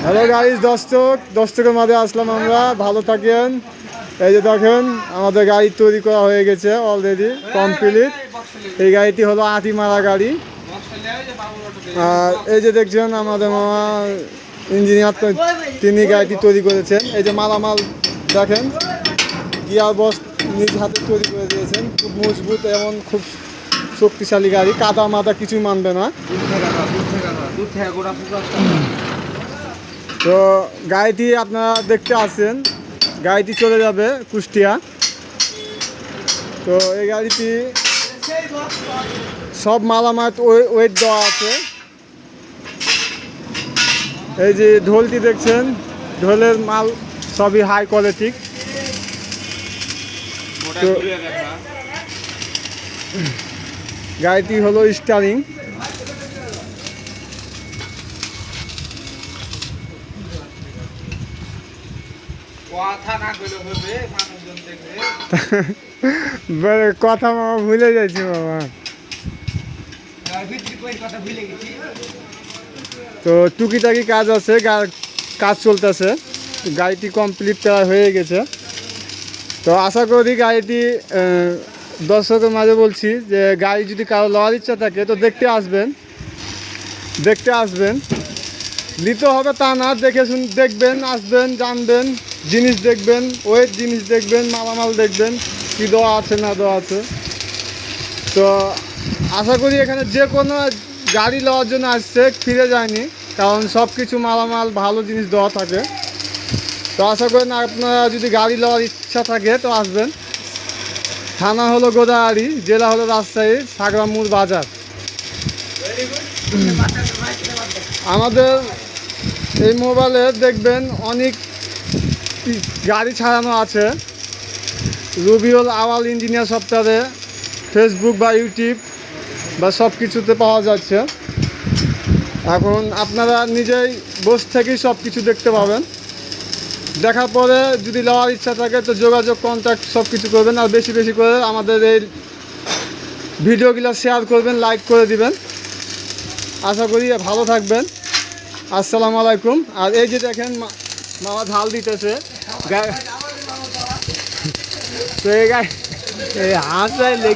Hello guys, দর্শকের মাঝে আসলাম আমরা। ভালো থাকেন। এই যে দেখেন আমাদের গাড়ি তৈরি করা হয়ে গেছে, অলরেডি কমপ্লিট। এই গাড়িটি হলো আটিমারা গাড়ি। আর এই যে দেখছেন আমাদের মামা ইঞ্জিনিয়ার, তিনি গাড়িটি তৈরি করেছেন। এই যে মালামাল দেখেন, গিয়ার বক্স নিজ হাতে তৈরি করে দিয়েছেন। খুব মজবুত এবং খুব শক্তিশালী গাড়ি, কাদা মাদা কিছুই মানবে না। তো গাড়িটি আপনারা দেখতে আসেন, গাড়িটি চলে যাবে কুষ্টিয়া। তো এই গাড়িটি সব মালামাল ওয়েট দেওয়া আছে। এই যে ঢোলটি দেখছেন, ঢোলের মাল সবই হাই কোয়ালিটি। তো গাড়িটি হলো স্টারিং। কথা মামা ভুলে যাচ্ছি বাবা। তো টুকিটাকি কাজ আছে, কাজ চলতেছে। গাড়িটি কমপ্লিট করা হয়ে গেছে। তো আশা করি গাড়িটি দর্শকের মাঝে বলছি যে গাড়ি যদি কারো লওয়ার ইচ্ছা থাকে তো দেখতে আসবেন। নিতে হবে তা না, দেখবেন, আসবেন, জানবেন, জিনিস দেখবেন, ওয়েট জিনিস দেখবেন, মালামাল দেখবেন কী দেওয়া আছে না দেওয়া আছে। তো আশা করি এখানে যে কোনো গাড়ি নেওয়ার জন্য আসছে ফিরে যায়নি, কারণ সব কিছু মালামাল ভালো জিনিস দেওয়া থাকে। তো আশা করি না, আপনারা যদি গাড়ি নেওয়ার ইচ্ছা থাকে তো আসবেন। থানা হলো গোদাগাড়ি, জেলা হলো রাজশাহী, সাগরামুর বাজার। আমাদের এই মোবাইলে দেখবেন অনেক গাড়ি ছাড়ানো আছে। রুবিউল আওয়াল ইঞ্জিনিয়ার সফটওয়্যারে ফেসবুক বা ইউটিউব বা সব কিছুতে পাওয়া যাচ্ছে। এখন আপনারা নিজেই বসে থেকেই সব কিছু দেখতে পাবেন। দেখার পরে যদি নেওয়ার ইচ্ছা থাকে তো যোগাযোগ, কন্ট্যাক্ট সব কিছু করবেন। আর বেশি বেশি করে আমাদের এই ভিডিওগুলো শেয়ার করবেন, লাইক করে দিবেন। আশা করি ভালো থাকবেন। আসসালামু আলাইকুম। আর এই যে দেখেন মামা ঢাল দিতেছে। তো এই গাড়ি হাত লেগে